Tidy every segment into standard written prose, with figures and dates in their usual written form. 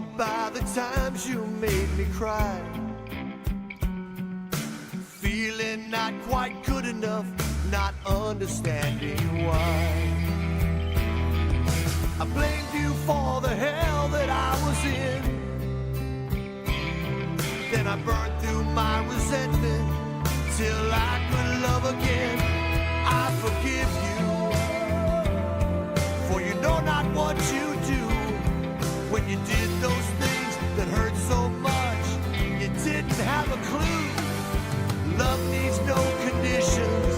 haunted by the times you made me cry, feeling not quite good enough, not understanding why. I blamed you for the hell that I was in, then I burned through my resentment till I could love again. I forgive you, for you know not what you do. When you did those things that hurt so much, you didn't have a clue. Love needs no conditions,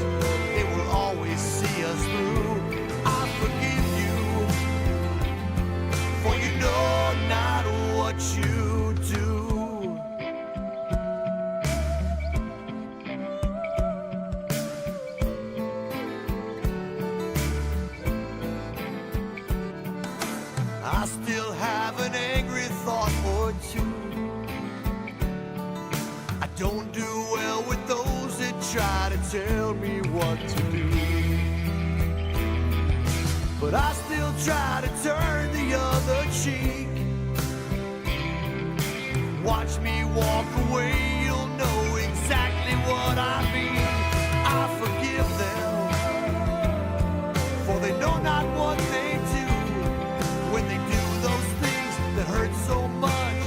it will always see us through. I forgive you, for you know not what you do. I still have an angry thought or two. I don't do well with those that try to tell me what to do, but I still try to turn the other cheek. Watch me walk away, you'll know exactly what I mean. I forgive them, for they know not what they do. When they do those things that hurt so much,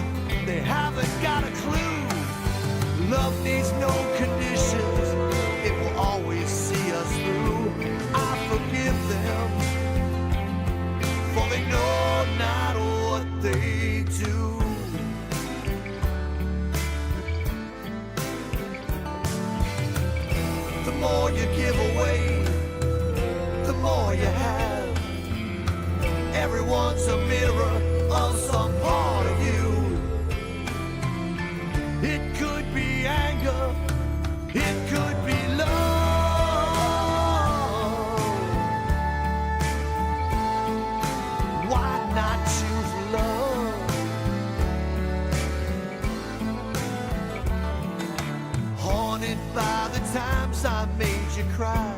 they haven't got a clue. Love needs no conditions, it will always see us through. I forgive them, for they know not what they do. The more you give away, the more you have. Everyone's a mirror of some part of you. It could be anger, it could be love. Why not choose love? Haunted by the times I made you cry,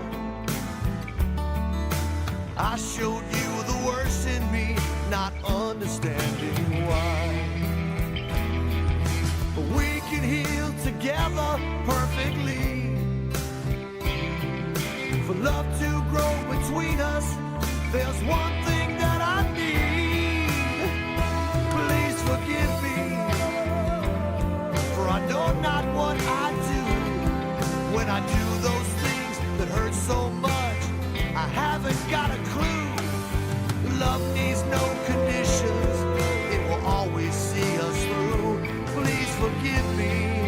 I showed you the worst in me, not understanding why. But we can heal together perfectly. For love to grow between us, there's one thing that I need. Please forgive me, for I know not what I do. When I do those things that hurt so much, I haven't got a clue. Love needs no conditions, it will always see us through. Please forgive me,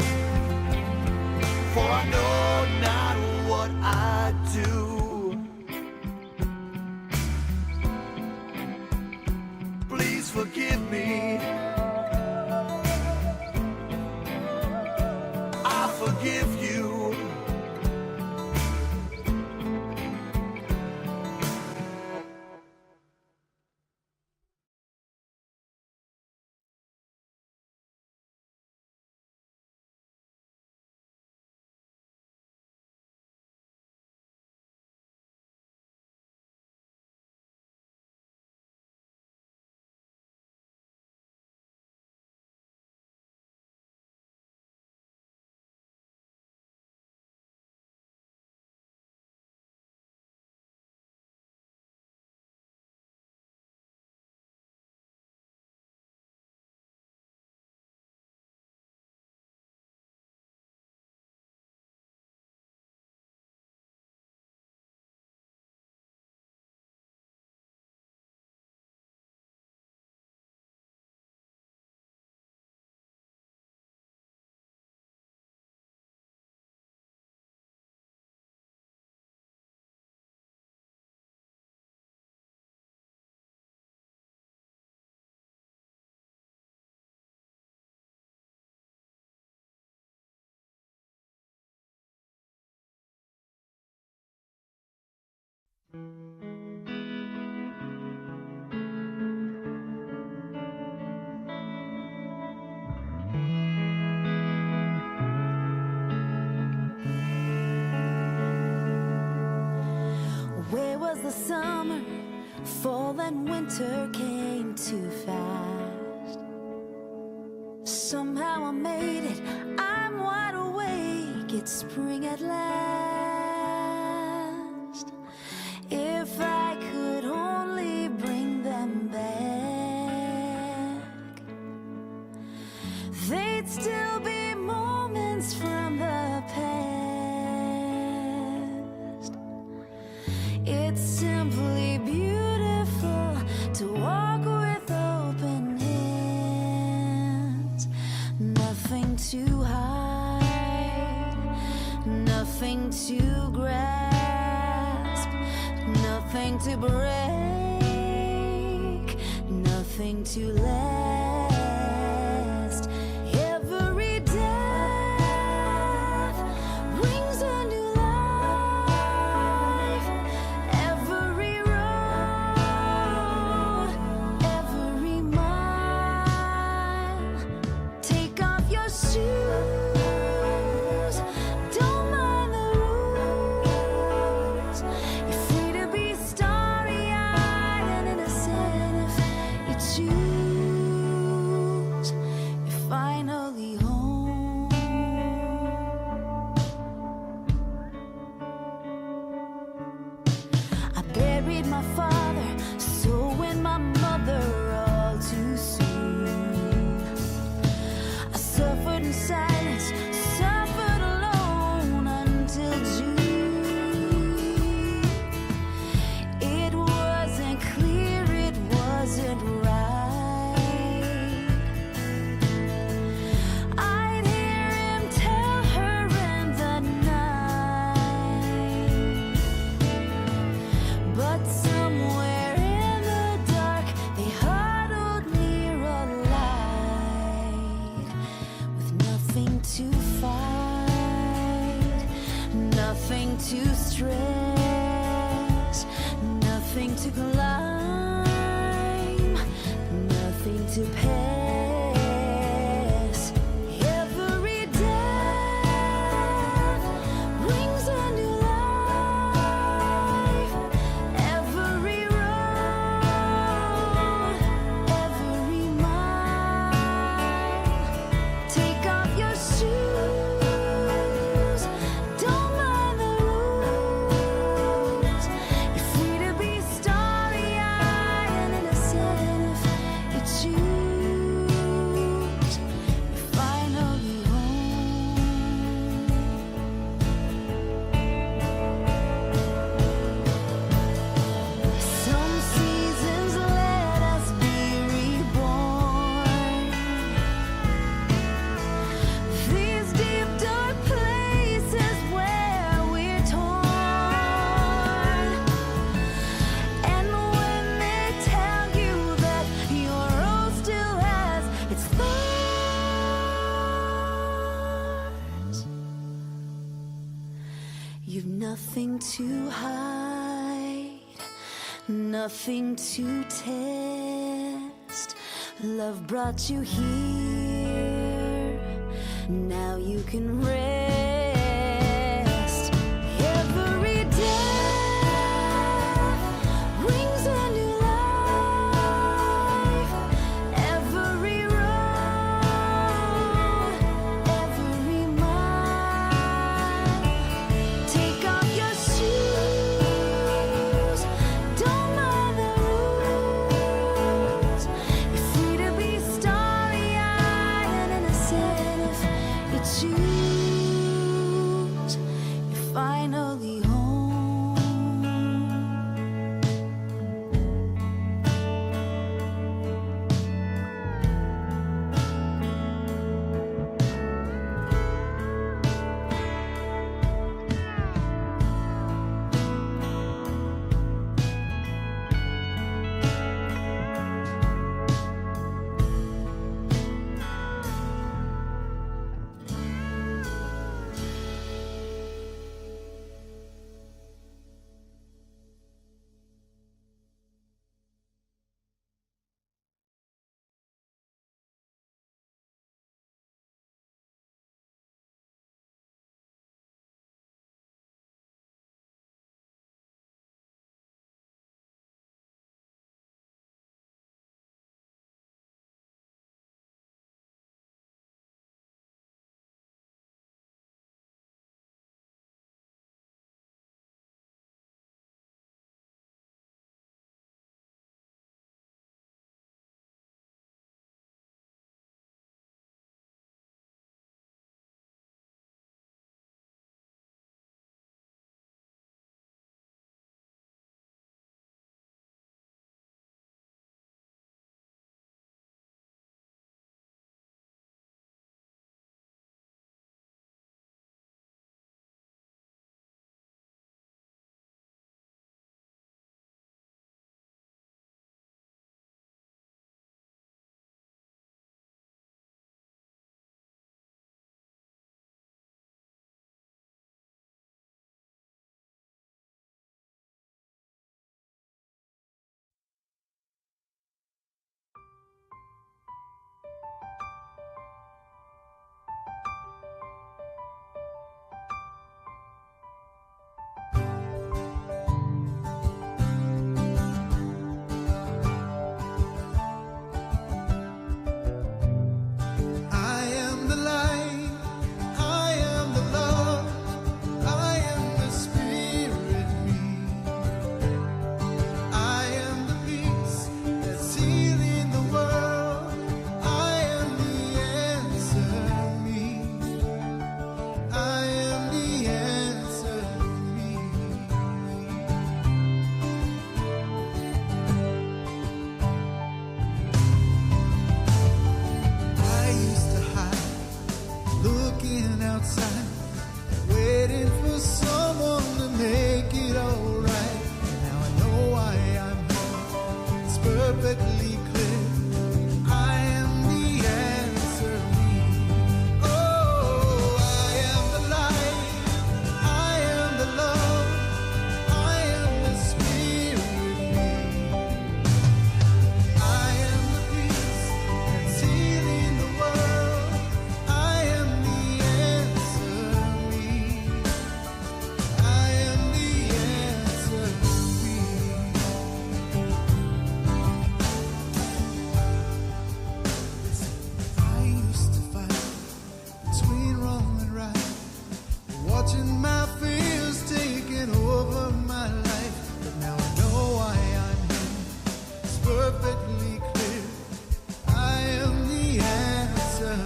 for I know not what I do. Please forgive me, I forgive you. summer, fall and winter came too fast. Somehow I made it, I'm wide awake, it's spring at last. If I could only bring them back, they'd still be moments from the past. It's simply beautiful to walk with open hands. Nothing to hide, nothing to grasp, nothing to break, nothing to last. Every death brings a new life. Every road, every mile. Take off your shoes, don't mind the rules. You're free to be starry-eyed and innocent if you choose. You're finally home. I buried my father, so went my mother all too soon. I suffered in silence, suffered alone until June. It wasn't clear, it wasn't right. I'd hear him tell her in the night, but somewhere in the dark they huddled near a light, with nothing to fight, nothing to stress, nothing to climb, nothing to pass. Every death brings a new life. Every road, every mile. Take off your shoes, don't mind the rules. You're free to be starry-eyed and innocent if you choose. You're finally home. Some seasons let us be reborn. These deep dark places where we're torn. And when they tell you that your rose still has its thorns, you've nothing to hide, nothing to test. Love brought you here, now you can rest. Every death brings a new life. Every road, every mile. Take off your shoes, don't mind the rules. You're free to be starry-eyed and innocent if you choose. perfectly clear. I am the answer. Oh, I am the light. I am the love. I am the spirit. I am the peace that's healing the world. I am the answer. I am the answer. I used to fight between wrong and right, watching my fears taking over my life. But now I know why I'm here. It's perfectly clear. I am the answer.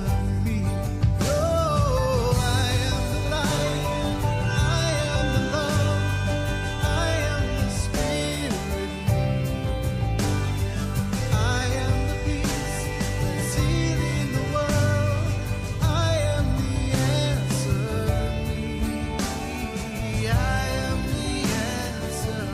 Oh, I am the light. I am the love. I am the spirit. I am the peace that's healing the world. I am the answer. I am the answer.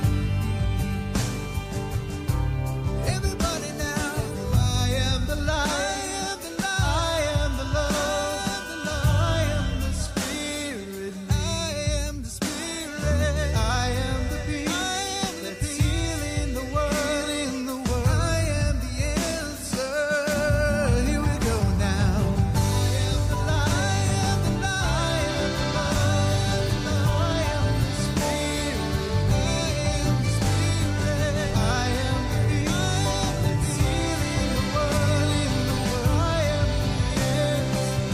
Everybody now, I am the light. I am the love. I am the spirit. I am the spirit. I am the peace that's healing the world. I am the answer. Here we go now. I am the light. I am the love. I am the spirit. I am the spirit. I am the peace that's healing the world. I am the answer.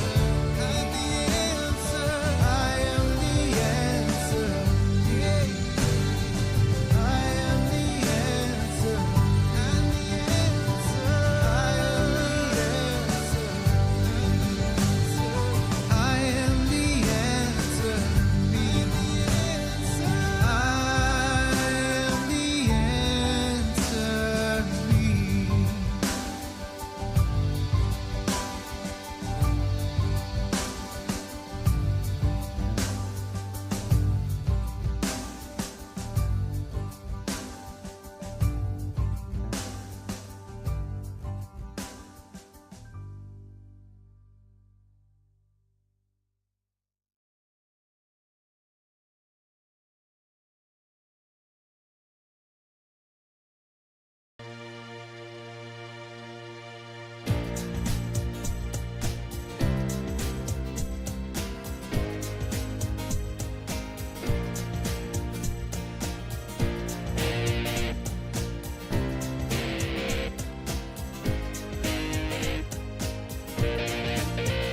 I am the answer. Yeah. I am the answer. I'm the answer. I am the answer. I am the answer. Be the answer. I am the answer.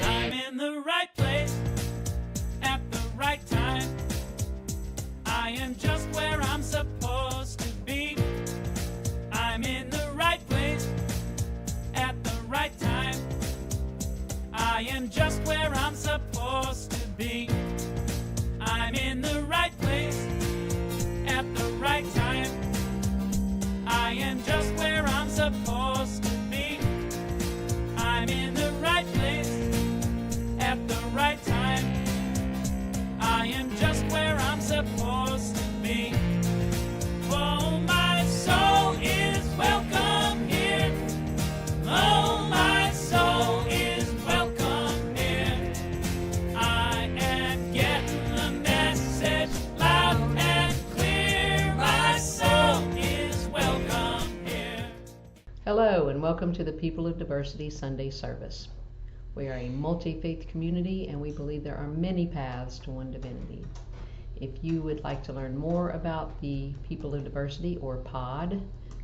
I'm in the right place at the right time. I am just where I'm supposed to be. I'm in the right place at the right time. I am just where I'm supposed to be. I'm in the right place at the right time. I am just where I'm supposed to be. I'm in the right place at the right time. I am just where I'm supposed to be. Oh, my soul is welcome here. Oh, my soul is welcome here. I am getting the message loud and clear. My soul is welcome here. Hello and welcome to the People of Diversity Sunday service. We are a multi-faith community and we believe there are many paths to one divinity. If you would like to learn more about the People of Diversity or POD,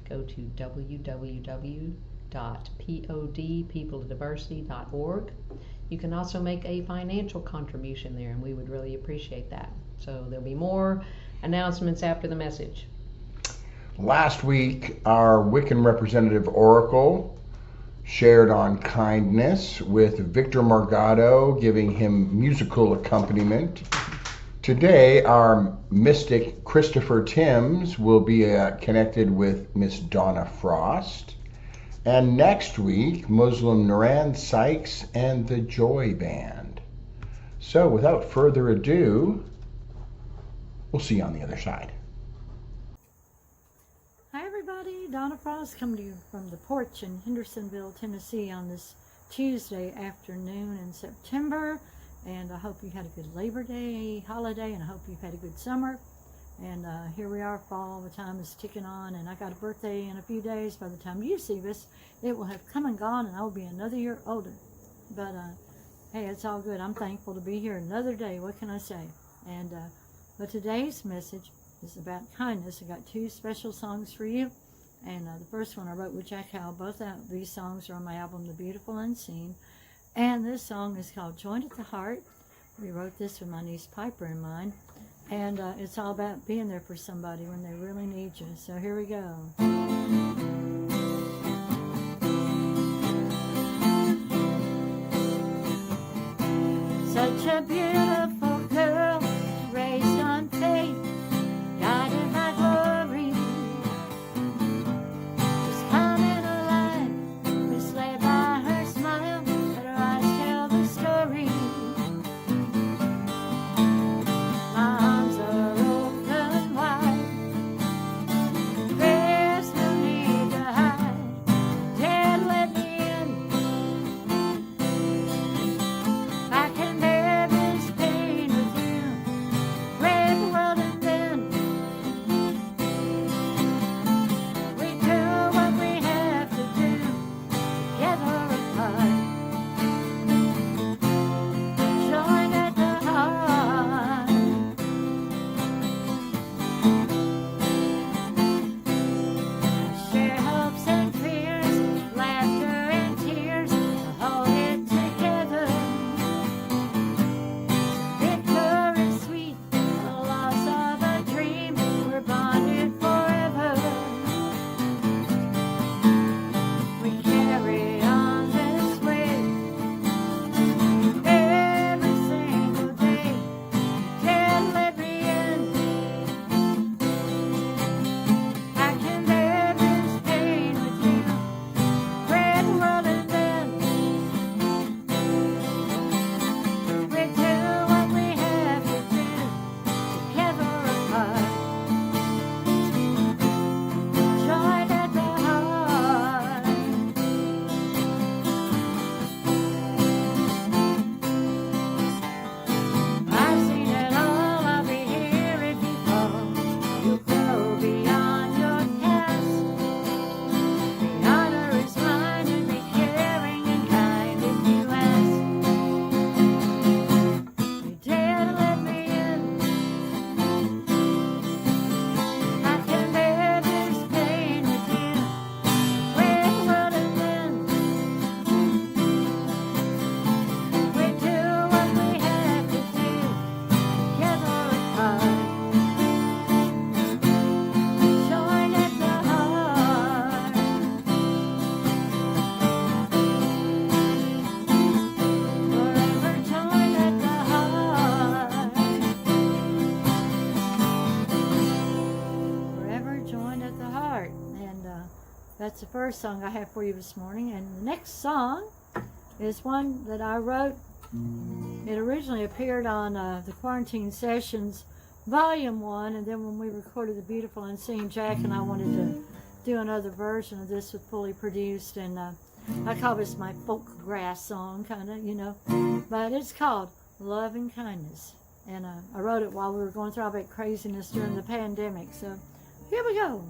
go to www.podpeoplediversity.org. You can also make a financial contribution there and we would really appreciate that. So there'll be more announcements after the message. Last week, our Wiccan representative Oracle shared on kindness with Victor Margado, giving him musical accompaniment. Today, our mystic Christopher Timms will be connected with Miss Donna Frost. And next week, Muslim Naran Sykes and the Joy Band. So without further ado, we'll see you on the other side. Hi everybody. Donna Frost coming to you from the porch in Hendersonville, Tennessee on this Tuesday afternoon in September. And I hope you had a good Labor Day holiday, and I hope you've had a good summer. And here we are, fall, the time is ticking on, and I got a birthday in a few days. By the time you see this, it will have come and gone, and I will be another year older. But hey, it's all good. I'm thankful to be here another day. What can I say? And but today's message is about kindness. I got two special songs for you. And the first one I wrote with Jack Howell. Both these songs are on my album, The Beautiful Unseen. And this song is called Joined at the Heart. We wrote this with my niece Piper in mind. And it's all about being there for somebody when they really need you. So here we go. Such a beautiful girl, raised on faith, guided by glory. She's coming alive, misled by her smile, but her eyes tell the story. My arms are open wide, there's no need to hide. Dad, let me in. I can bear this pain with you. Brave the world and then we do what we have to do, together apart. Joined at the heart. Share hopes and fears, laughter and tears, hold it together. Victory sweet, the loss of a dream, we're bonded forever. We carry on this way every single day. Can't let me in. I can bear this pain with you. Brave the world and then we do what we have to do, together apart. Joined at the heart. I've seen it all, I'll be here if you fall. You'll grow beyond your past. The honor is mine and be caring and kind if you ask. You dare to let me in. I can bear this pain with you. Brave the world and then we do what we have to do, together apart. Joined at the heart. Forever joined at the heart. Forever joined at the heart. And that's the first song I have for you this morning. And the next song is one that I wrote. It originally appeared on the Quarantine Sessions Volume 1, and then when we recorded The Beautiful Unseen, Jack and I wanted to do another version of this with fully produced, and I call this my folk grass song, kind of, you know. But it's called Love and Kindness. And I wrote it while we were going through all that craziness during the pandemic. So here we go.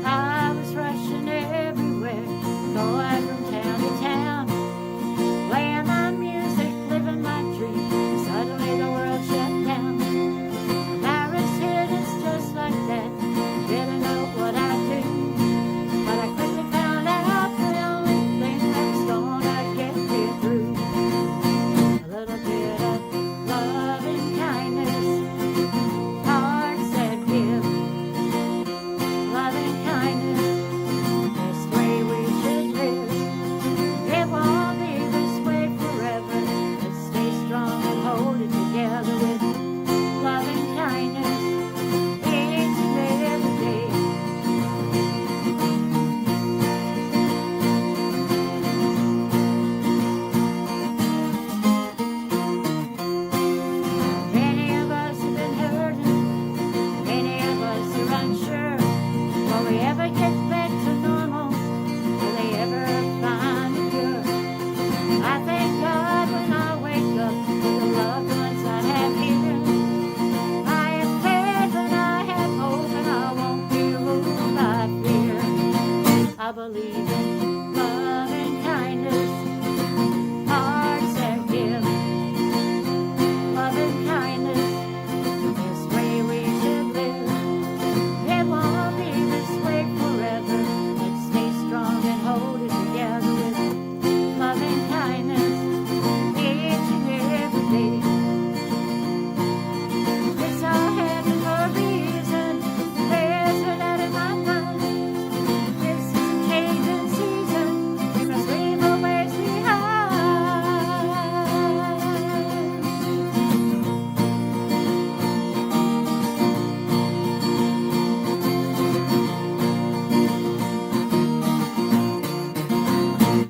I was rushing everywhere, going from town to town, playing my music, living my dream. Suddenly the world shut down. The virus hit us just like that. Didn't know what I'd do, but I quickly found out the only thing that was going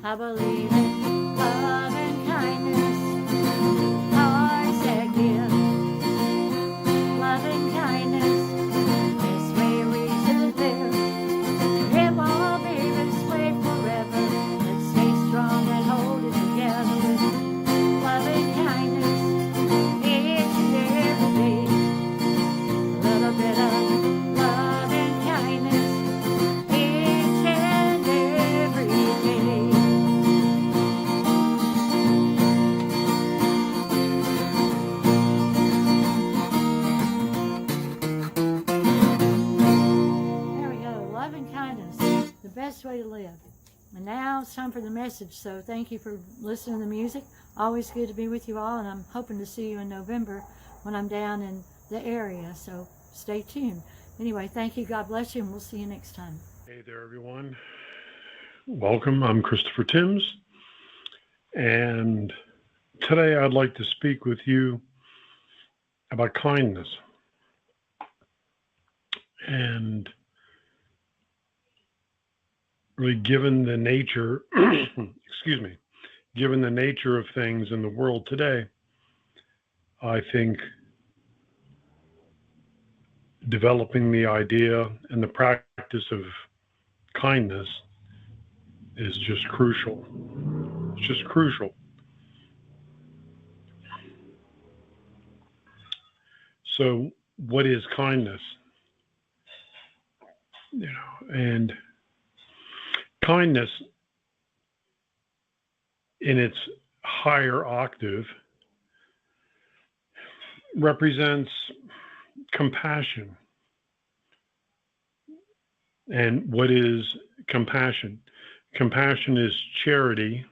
I believe in love and kindness, hearts that give. Love and kindness, this way we should live. It won't be this way forever. Let's stay strong and hold it together with love and kindness each and every day. A little bit of love and kindness each and every day. There we go. Love and kindness, the best way to live. And now it's time for the message. So thank you for listening to the music. Always good to be with you all. And I'm hoping to see you in November when I'm down in the area. So stay tuned. Anyway, thank you. God bless you. And we'll see you next time. Hey there, everyone. Welcome. I'm Christopher Timms. And today I'd like to speak with you about kindness. And really, given the nature, excuse me, given the nature of things in the world today, I think developing the idea and the practice of kindness is just crucial. It's just crucial. So, what is kindness? And kindness in its higher octave represents compassion. And what is compassion? Compassion is charity.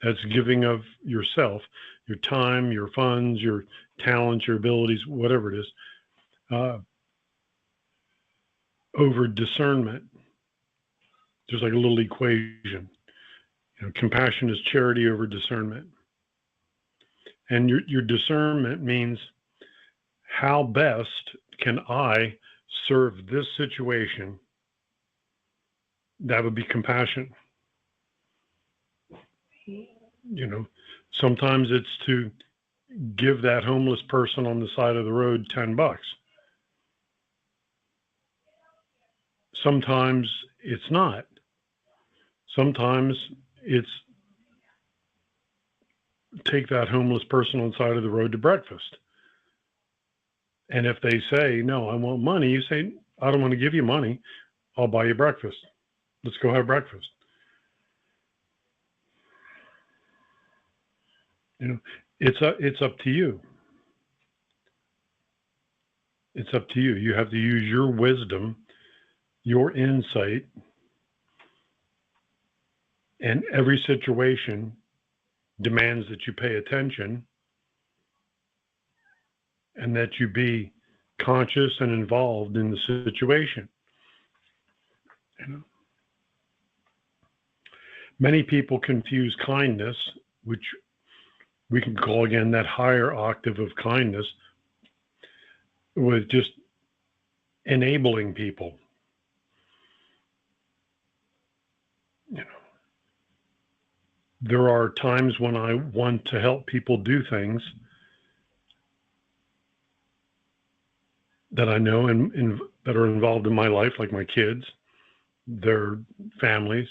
That's giving of yourself, your time, your funds, your talents, your abilities, whatever it is, over discernment. There's like a little equation. Compassion is charity over discernment. And your discernment means how best can I serve this situation? That would be compassion. Sometimes it's to give that homeless person on the side of the road $10. Sometimes it's not. Sometimes it's take that homeless person on the side of the road to breakfast. And if they say, no, I want money, you say, I don't want to give you money. I'll buy you breakfast. Let's go have breakfast. It's up to you. It's up to you. You have to use your wisdom, your insight, and every situation demands that you pay attention and that you be conscious and involved in the situation. Many people confuse kindness, which we can call again that higher octave of kindness, with just enabling people. There are times when I want to help people do things that I know and that are involved in my life, like my kids, their families,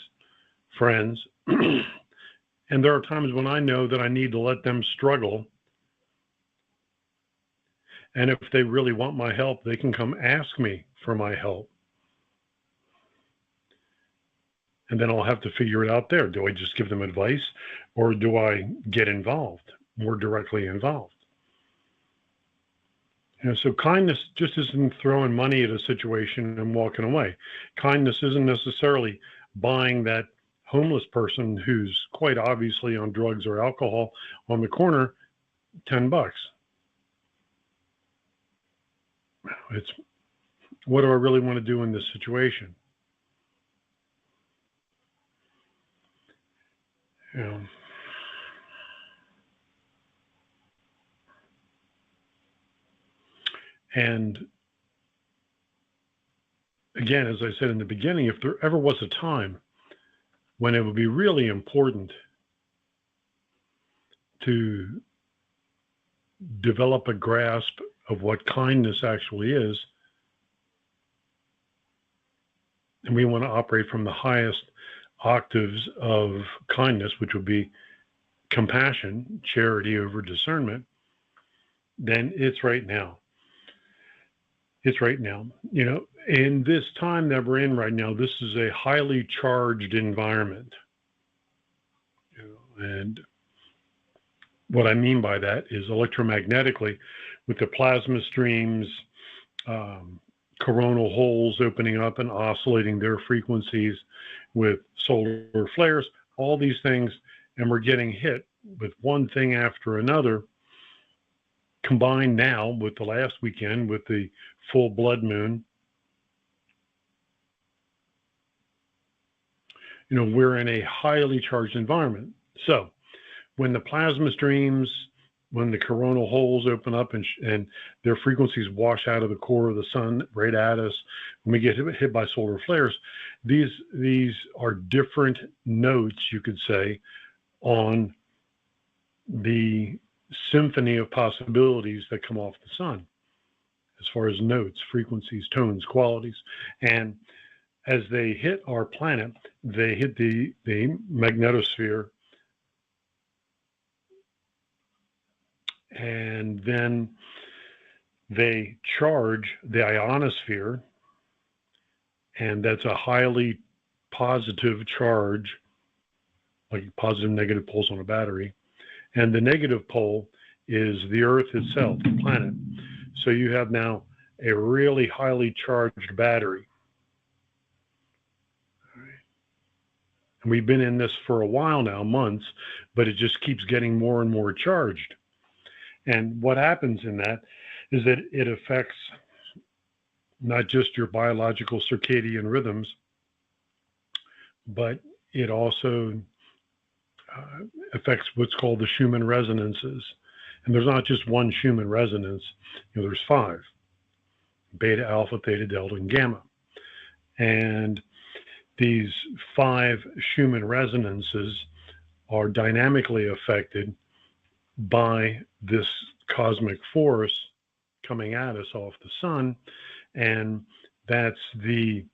friends. And there are times when I know that I need to let them struggle. And if they really want my help, they can come ask me for my help. And then I'll have to figure it out there. Do I just give them advice, or do I get involved, more directly involved? So kindness just isn't throwing money at a situation and walking away. Kindness isn't necessarily buying that homeless person who's quite obviously on drugs or alcohol on the corner $10. It's, what do I really want to do in this situation? And again, as I said in the beginning, if there ever was a time when it would be really important to develop a grasp of what kindness actually is. And we want to operate from the highest octaves of kindness, which would be compassion, charity over discernment. Then it's right now. It's right now. You know, in this time that we're in right now, this is a highly charged environment. You know, and what I mean by that is electromagnetically, with the plasma streams, coronal holes opening up and oscillating their frequencies, with solar flares, all these things, and we're getting hit with one thing after another, combined now with the last weekend with the full blood moon. You know, we're in a highly charged environment. So when the plasma streams, when the coronal holes open up and their frequencies wash out of the core of the sun right at us, when we get hit by solar flares, these are different notes, you could say, on the symphony of possibilities that come off the sun, as far as notes, frequencies, tones, qualities. And as they hit our planet, they hit the magnetosphere, and then they charge the ionosphere, and that's a highly positive charge, like positive and negative poles on a battery. And the negative pole is the Earth itself, the planet. So you have now a really highly charged battery. And we've been in this for a while now, months, but it just keeps getting more and more charged. And what happens in that is that it affects not just your biological circadian rhythms, but it also affects what's called the Schumann resonances. And there's not just one Schumann resonance, you know, there's 5: beta, alpha, theta, delta, and gamma. And these 5 Schumann resonances are dynamically affected by this cosmic force coming at us off the sun. And that's the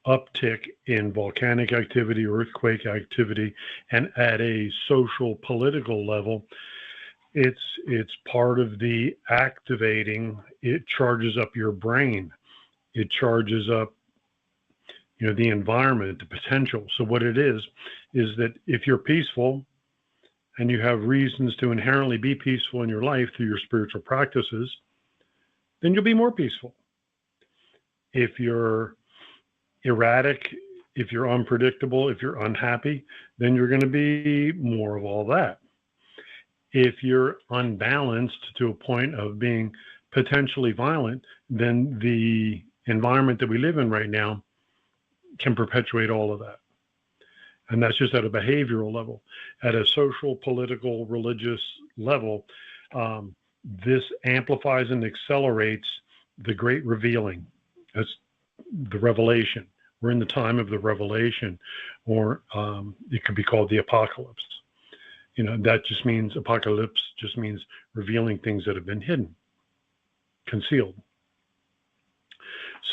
uptick in volcanic activity, earthquake activity, and at a social political level, it's part of the activating. It charges up your brain. It charges up, you know, the environment, the potential. So what it is that if you're peaceful and you have reasons to inherently be peaceful in your life through your spiritual practices, then you'll be more peaceful. If you're erratic, if you're unpredictable, if you're unhappy, then you're going to be more of all that. If you're unbalanced to a point of being potentially violent, then the environment that we live in right now can perpetuate all of that. And that's just at a behavioral level. At a social, political, religious level, this amplifies and accelerates the great revealing. That's the revelation. We're in the time of the revelation, or it could be called the apocalypse. You know, that just means, apocalypse just means revealing things that have been hidden, concealed.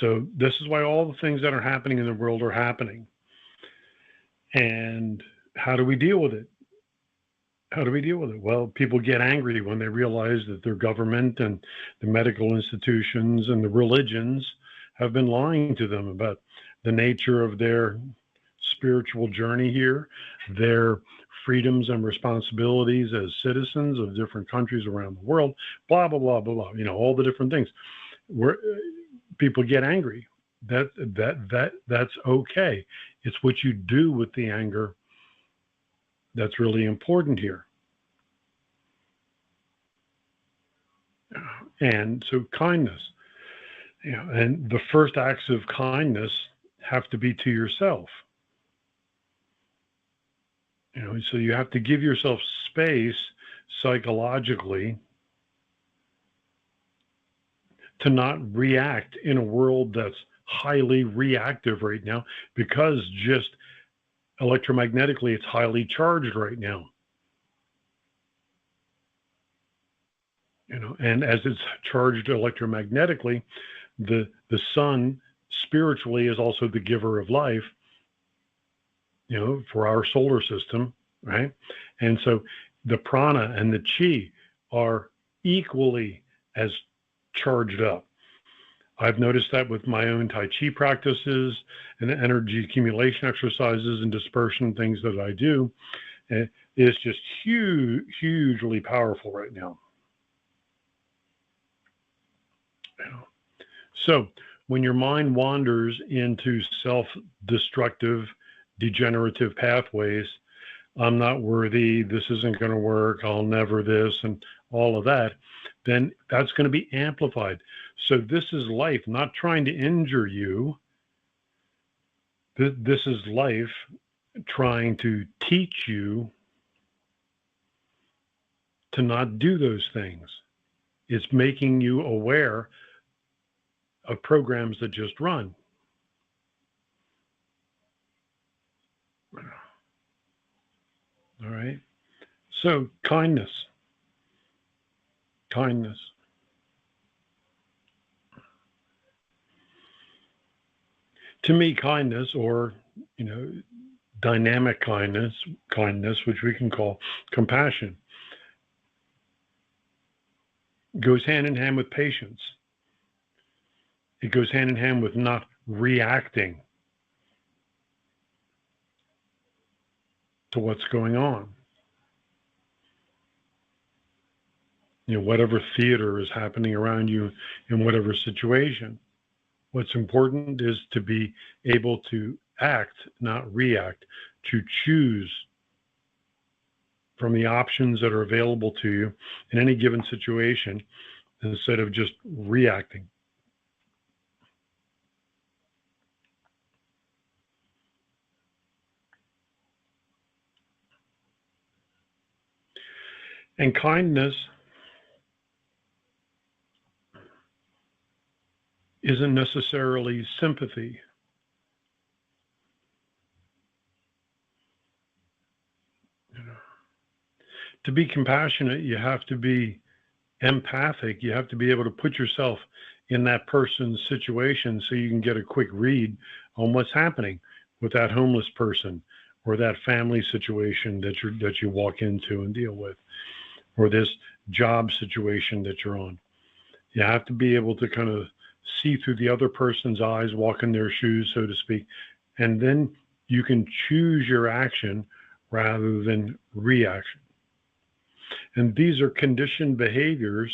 So this is why all the things that are happening in the world are happening. And how do we deal with it? How do we deal with it? Well, people get angry when they realize that their government and the medical institutions and the religions have been lying to them about the nature of their spiritual journey here, their freedoms and responsibilities as citizens of different countries around the world, blah, blah, blah, blah, blah, you know, all the different things. Where people get angry. That's okay. It's what you do with the anger that's really important here. And so kindness, you know, and the first acts of kindness have to be to yourself. You know, so you have to give yourself space psychologically to not react in a world that's highly reactive right now, because just electromagnetically, it's highly charged right now. And as it's charged electromagnetically, the sun spiritually is also the giver of life, for our solar system, right? And so the prana and the chi are equally as charged up. I've noticed that with my own Tai Chi practices and energy accumulation exercises and dispersion things that I do. It's just hugely powerful right now. So when your mind wanders into self-destructive, degenerative pathways, I'm not worthy, this isn't going to work, I'll never this, and all of that, then that's going to be amplified. So this is life not trying to injure you. This is life trying to teach you to not do those things. It's making you aware of programs that just run. All right. So kindness. Kindness. To me, kindness, or dynamic kindness, which we can call compassion, goes hand in hand with patience. It goes hand in hand with not reacting to what's going on. Whatever theater is happening around you in whatever situation, what's important is to be able to act, not react, to choose from the options that are available to you in any given situation instead of just reacting. And kindness isn't necessarily sympathy. To be compassionate, you have to be empathic. You have to be able to put yourself in that person's situation so you can get a quick read on what's happening with that homeless person or that family situation that you walk into and deal with, or this job situation that you're on. You have to be able to kind of see through the other person's eyes, walk in their shoes, so to speak, and then you can choose your action rather than reaction. And these are conditioned behaviors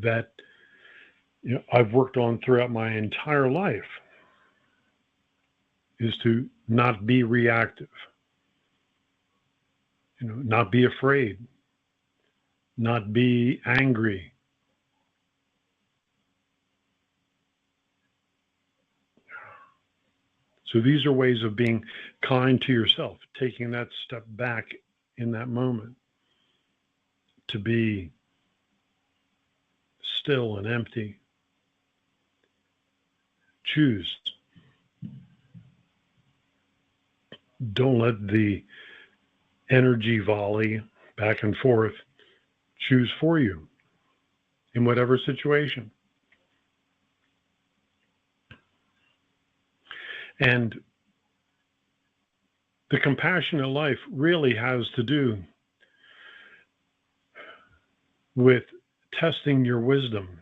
that I've worked on throughout my entire life, is to not be reactive, not be afraid, not be angry. So these are ways of being kind to yourself, taking that step back in that moment to be still and empty. Choose. Don't let the energy volley back and forth choose for you in whatever situation. And the compassionate life really has to do with testing your wisdom,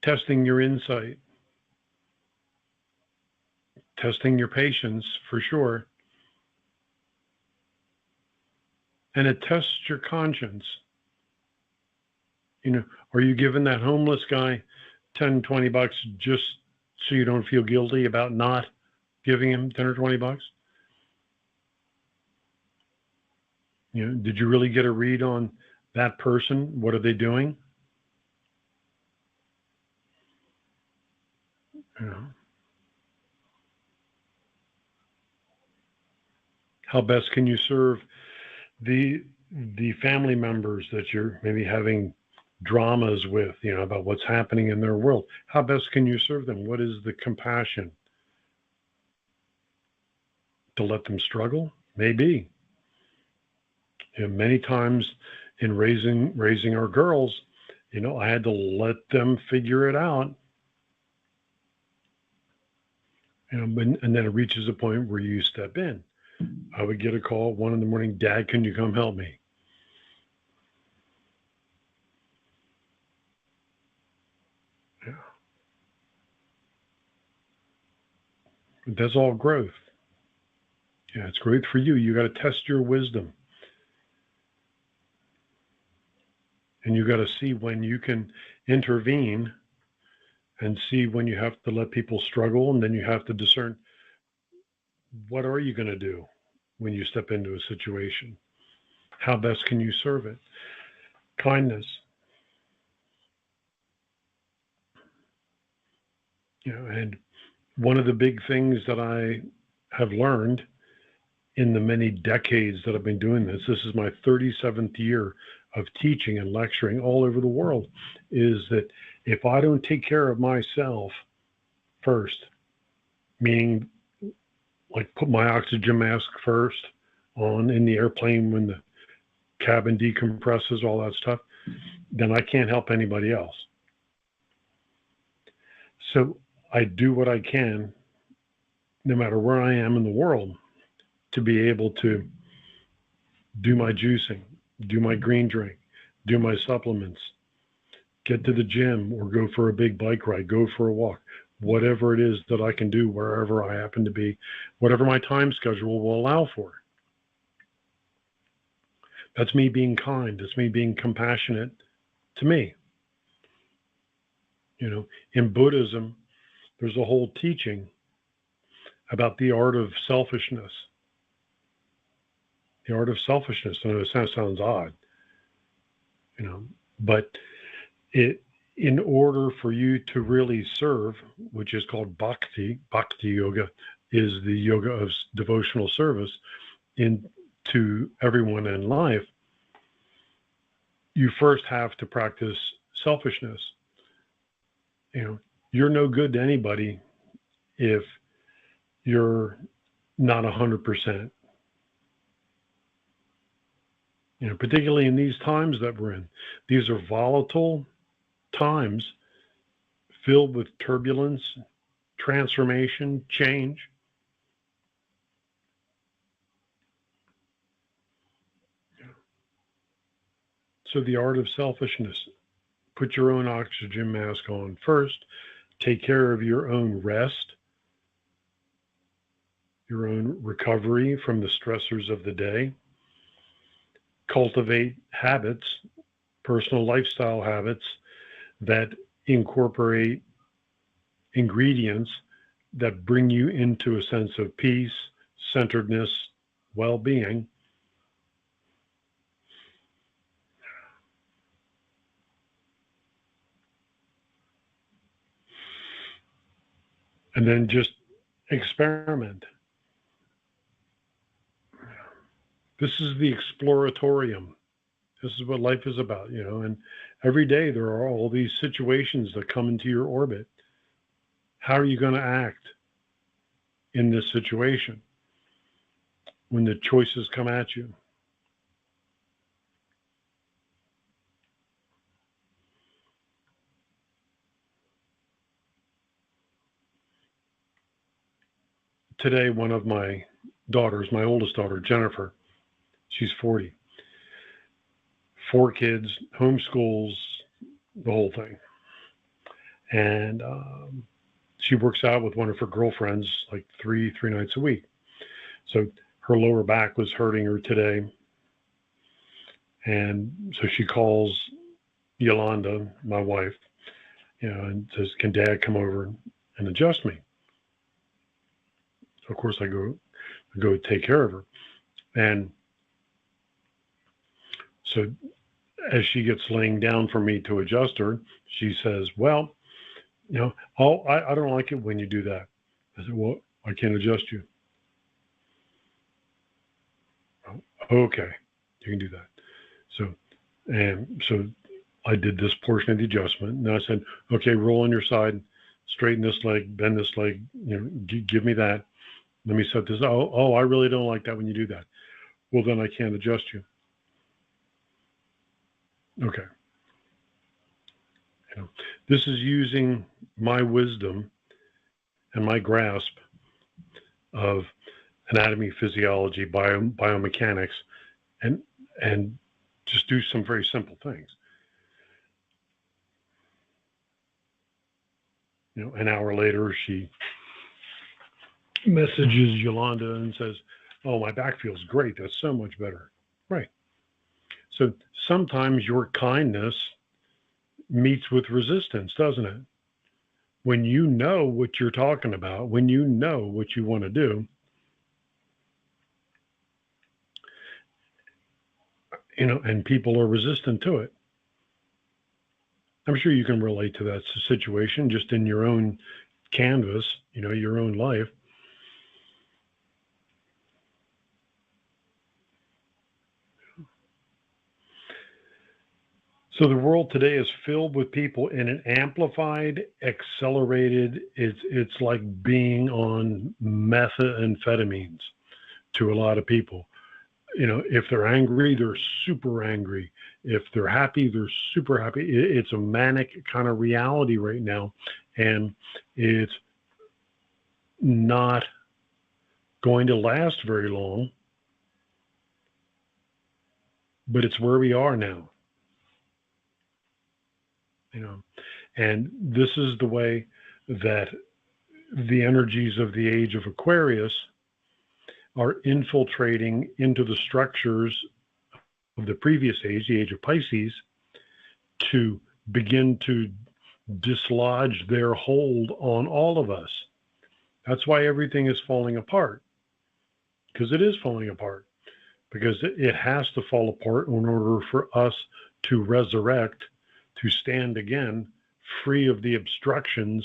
testing your insight, testing your patience for sure. And it tests your conscience. Are you giving that homeless guy 10, 20 bucks just so you don't feel guilty about not giving him 10 or 20 bucks? Did you really get a read on that person? What are they doing? How best can you serve the family members that you're maybe having dramas with, about what's happening in their world. How best can you serve them? What is the compassion? To let them struggle? Maybe. Many times in raising our girls, I had to let them figure it out. And then it reaches a point where you step in. I would get a call at 1 a.m, Dad, can you come help me? Yeah. That's all growth. Yeah, it's great for you. You got to test your wisdom. And you got to see when you can intervene and see when you have to let people struggle. And then you have to discern, what are you going to do when you step into a situation? How best can you serve it? Kindness. And one of the big things that I have learned in the many decades that I've been doing this is my 37th year of teaching and lecturing all over the world, is that if I don't take care of myself first, meaning like put my oxygen mask first on in the airplane when the cabin decompresses, all that stuff, then I can't help anybody else. So I do what I can, no matter where I am in the world, to be able to do my juicing, do my green drink, do my supplements, get to the gym or go for a big bike ride, go for a walk, whatever it is that I can do wherever I happen to be, whatever my time schedule will allow for. That's me being kind. That's me being compassionate to me. In Buddhism, there's a whole teaching about the art of selfishness. The art of selfishness. I know it sounds odd, but in order for you to really serve, which is called bhakti yoga, is the yoga of devotional service to everyone in life, you first have to practice selfishness. You're no good to anybody if you're not 100%. Particularly in these times that we're in. These are volatile times filled with turbulence, transformation, change. So the art of selfishness. Put your own oxygen mask on first. Take care of your own rest, your own recovery from the stressors of the day. Cultivate habits, personal lifestyle habits that incorporate ingredients that bring you into a sense of peace, centeredness, well-being. And then just experiment. This is the exploratorium. This is what life is about, and every day there are all these situations that come into your orbit. How are you going to act in this situation when the choices come at you? Today, one of my daughters, my oldest daughter, Jennifer, she's 40. 4 kids, homeschools, the whole thing. And she works out with one of her girlfriends like three nights a week. So her lower back was hurting her today. And so she calls Yolanda, my wife, and says, can Dad come over and adjust me? So of course I go take care of her. And so as she gets laying down for me to adjust her, she says, well, I don't like it when you do that. I said, well, I can't adjust you. Oh, okay, you can do that. So I did this portion of the adjustment. And I said, okay, roll on your side, straighten this leg, bend this leg, give me that. Let me set this. Oh, I really don't like that when you do that. Well, then I can't adjust you. Okay. This is using my wisdom and my grasp of anatomy, physiology, biomechanics, and just do some very simple things. An hour later, she messages Yolanda and says, "Oh, my back feels great. That's so much better." Right. So sometimes your kindness meets with resistance, doesn't it? When you know what you're talking about, when you know what you want to do, and people are resistant to it. I'm sure you can relate to that situation just in your own canvas, your own life. So the world today is filled with people in an amplified, accelerated, it's like being on methamphetamines to a lot of people. If they're angry, they're super angry. If they're happy, they're super happy. It's a manic kind of reality right now, and it's not going to last very long, but it's where we are now. And this is the way that the energies of the age of Aquarius are infiltrating into the structures of the previous age, the age of Pisces, to begin to dislodge their hold on all of us. That's why everything is falling apart, because it is falling apart, because it has to fall apart in order for us to resurrect, to stand again, free of the obstructions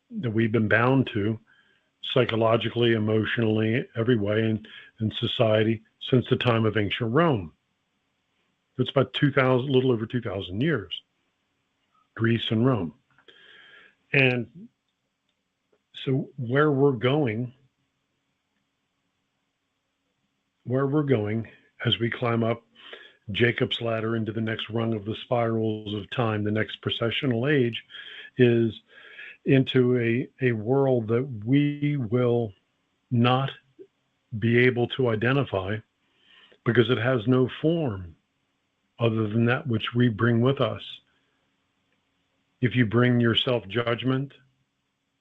that we've been bound to psychologically, emotionally, every way in society since the time of ancient Rome. It's about a little over 2,000 years, Greece and Rome. And so where we're going as we climb up Jacob's ladder into the next rung of the spirals of time, the next processional age, is into a world that we will not be able to identify because it has no form other than that which we bring with us. If you bring your self-judgment,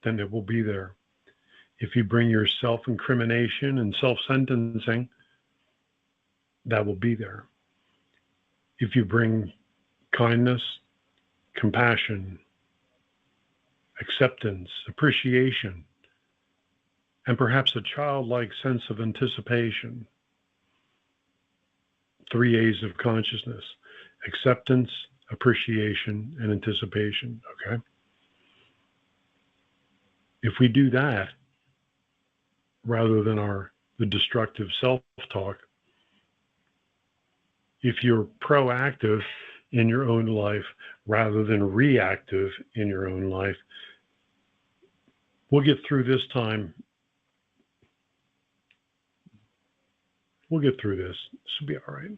then it will be there. If you bring your self-incrimination and self-sentencing, that will be there. If you bring kindness, compassion, acceptance, appreciation, and perhaps a childlike sense of anticipation. 3 A's of consciousness: acceptance, appreciation, and anticipation. Okay? If we do that, rather than the destructive self-talk, if you're proactive in your own life rather than reactive in your own life, we'll get through this time. We'll get through this. This will be all right.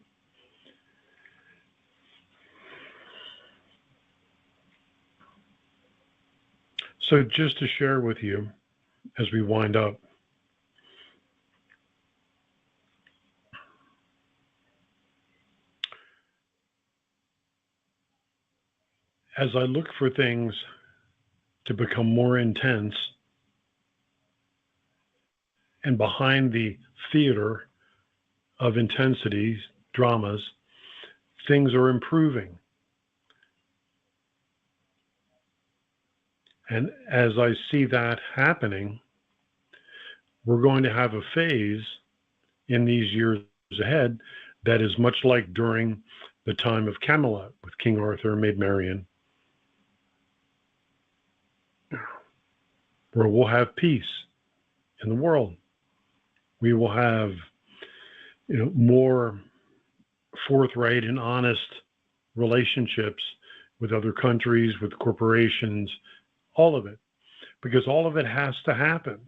So just to share with you as we wind up, as I look for things to become more intense, and behind the theater of intensities, dramas, things are improving. And as I see that happening, we're going to have a phase in these years ahead that is much like during the time of Camelot with King Arthur and Maid Marian, where we'll have peace in the world. We will have, more forthright and honest relationships with other countries, with corporations, all of it, because all of it has to happen.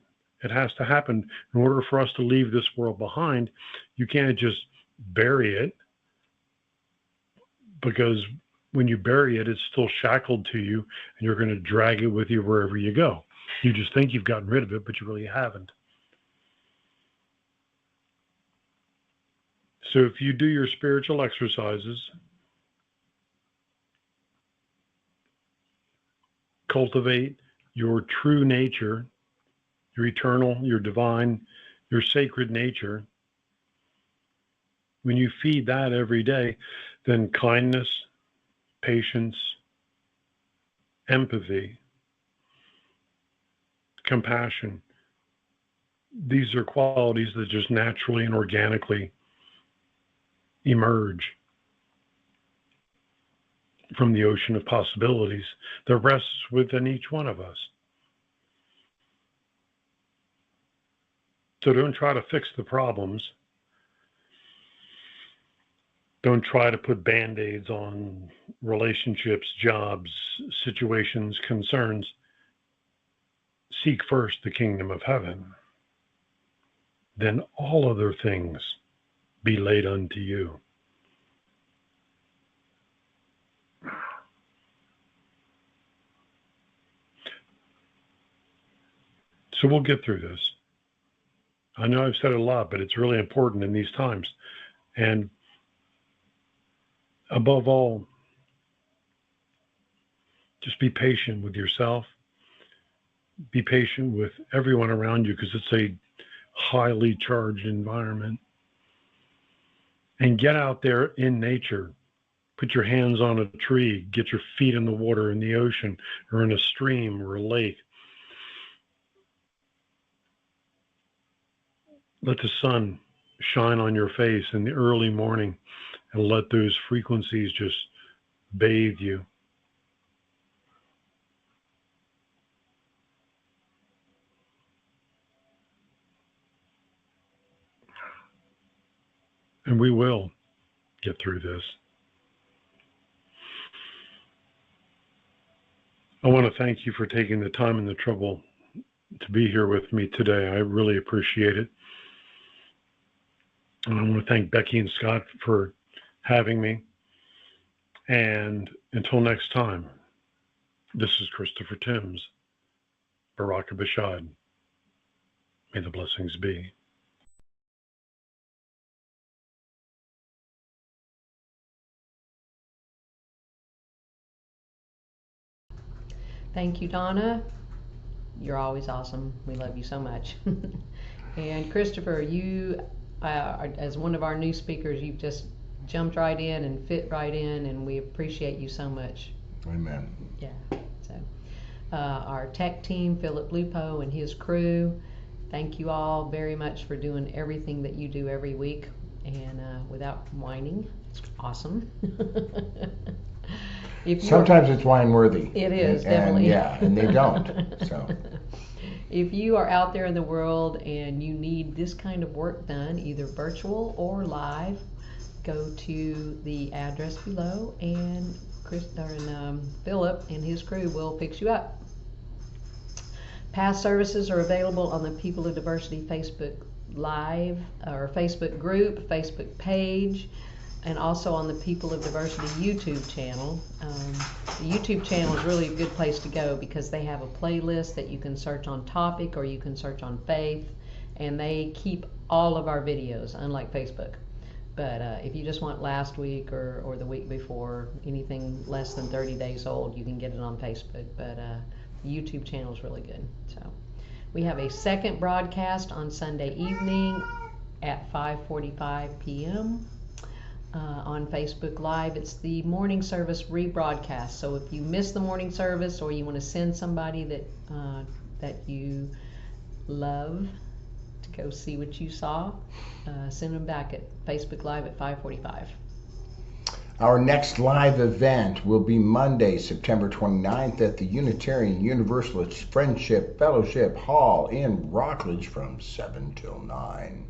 It has to happen in order for us to leave this world behind. You can't just bury it, because when you bury it, it's still shackled to you, and you're going to drag it with you wherever you go. You just think you've gotten rid of it, but you really haven't. So if you do your spiritual exercises, cultivate your true nature, your eternal, your divine, your sacred nature, when you feed that every day, then kindness, patience, empathy, compassion, these are qualities that just naturally and organically emerge from the ocean of possibilities that rests within each one of us. So don't try to fix the problems. Don't try to put Band-Aids on relationships, jobs, situations, concerns. Seek first the kingdom of heaven. Then all other things be laid unto you. So we'll get through this. I know I've said it a lot, but it's really important in these times. And above all, just be patient with yourself. Be patient with everyone around you, because it's a highly charged environment. And get out there in nature. Put your hands on a tree. Get your feet in the water, in the ocean, or in a stream or a lake. Let the sun shine on your face in the early morning, and let those frequencies just bathe you. And we will get through this. I want to thank you for taking the time and the trouble to be here with me today. I really appreciate it. And I want to thank Becky and Scott for having me. And until next time, this is Christopher Timms, Baraka Bashad. May the blessings be. Thank you, Donna. You're always awesome. We love you so much. And Christopher, you, as one of our new speakers, you've just jumped right in and fit right in, and we appreciate you so much. Amen. Yeah. So, our tech team, Philip Lupo and his crew, thank you all very much for doing everything that you do every week, and without whining. It's awesome. Sometimes it's wine worthy. It is, and definitely. Yeah, and they don't. So if you are out there in the world and you need this kind of work done, either virtual or live, go to the address below, and Philip and his crew will fix you up. Past services are available on the People of Diversity Facebook Live or Facebook group, Facebook page, and also on the People of Diversity YouTube channel. The YouTube channel is really a good place to go, because they have a playlist that you can search on topic, or you can search on faith, and they keep all of our videos, unlike Facebook. But if you just want last week or the week before, anything less than 30 days old, you can get it on Facebook. But the YouTube channel is really good. So we have a second broadcast on Sunday evening at 5:45 p.m. On Facebook Live. It's the morning service rebroadcast. So if you miss the morning service, or you want to send somebody that you love to go see what you saw, send them back at Facebook Live at 5:45. our next live event will be Monday, September 29th at the Unitarian Universalist Friendship Fellowship Hall in Rockledge from 7 till 9.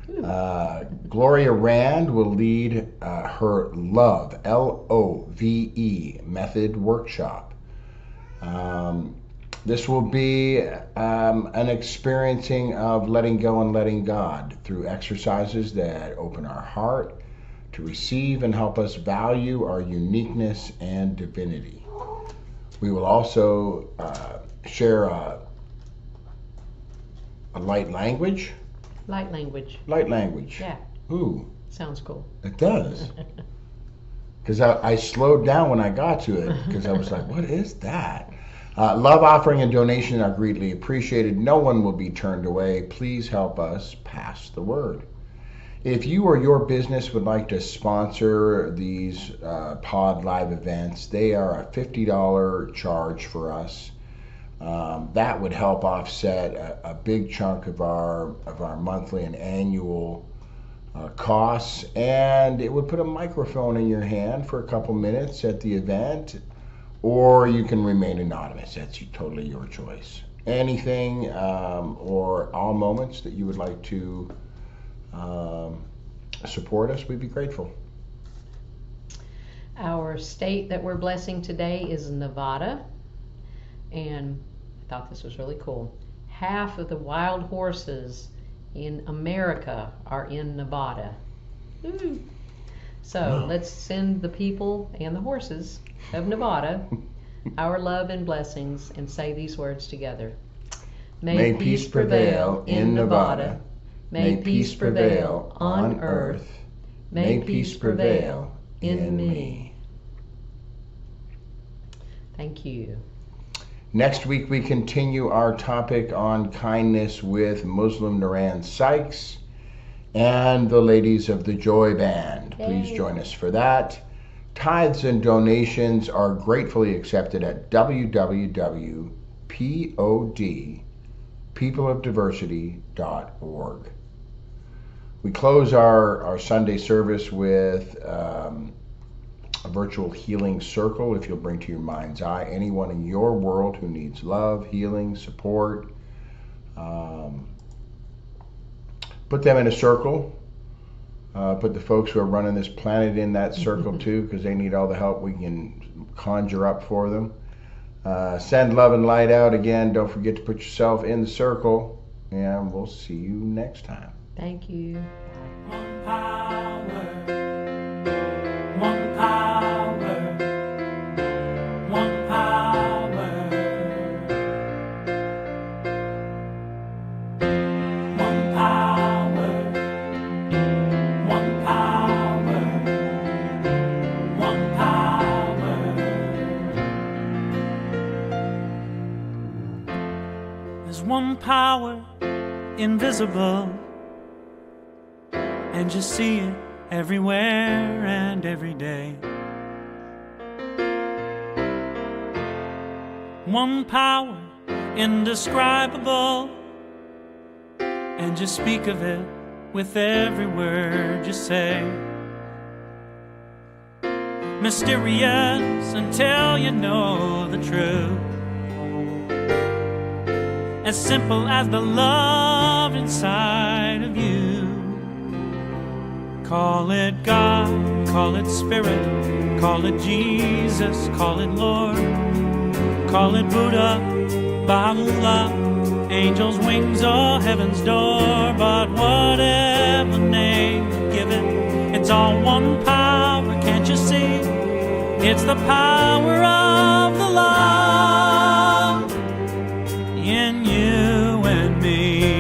Gloria Rand will lead her LOVE, Love, method workshop. This will be an experiencing of letting go and letting God through exercises that open our heart to receive and help us value our uniqueness and divinity. We will also share a light language. Light language. Light language. Yeah. Ooh, Sounds cool. it does. Because I slowed down when I got to it because I was like, what is that? Love offering and donation are greatly appreciated. No one will be turned away. Please help us pass the word. If you or your business would like to sponsor these pod live events, they are a $50 charge for us. That would help offset a big chunk of our monthly and annual costs, and it would put a microphone in your hand for a couple minutes at the event, or you can remain anonymous. That's totally your choice. Anything or all moments that you would like to support us, we'd be grateful. Our state that we're blessing today is Nevada, and I thought this was really cool. Half of the wild horses in America are in Nevada. Woo. So Wow. let's send the people and the horses of Nevada our love and blessings and say these words together. May peace prevail in Nevada. May peace prevail on earth. May peace prevail in me. Thank you. Next week we continue our topic on kindness with Muslim Naran Sykes and the ladies of the Joy Band. Please Yay. join us for that. Tithes and donations are gratefully accepted at www.peopleofdiversity.org. We close our Sunday service with a virtual healing circle. If you'll bring to your mind's eye anyone in your world who needs love, healing, support, put them in a circle. Put the folks who are running this planet in that circle too, because they need all the help we can conjure up for them. Send love and light out again. Don't forget to put yourself in the circle, and we'll see you next time. Thank you. One power, one power, one power, one power, one power, one power. There's one power invisible, and you see it everywhere and every day. One power indescribable, and you speak of it with every word you say. Mysterious until you know the truth, as simple as the love inside of you. Call it God, call it Spirit, call it Jesus, call it Lord, call it Buddha, Baha'u'llah, angels' wings or heaven's door. But whatever name you give it, it's all one power, can't you see? It's the power of the love in you and me.